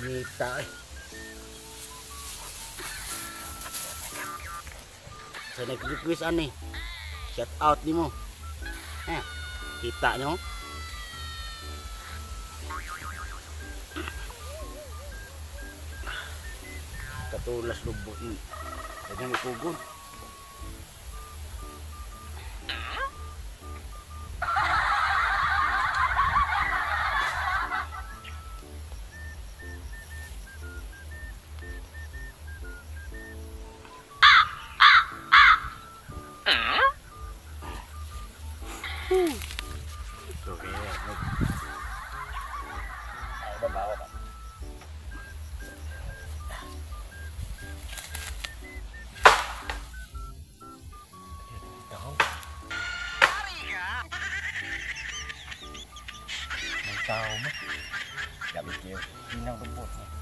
Kita saya nak kuis aneh. Shout out ni mo. Kita nyo. Katulas lubot ni. Kaya may kugon. Tahu mah, nggak mikir pinang rumput nih.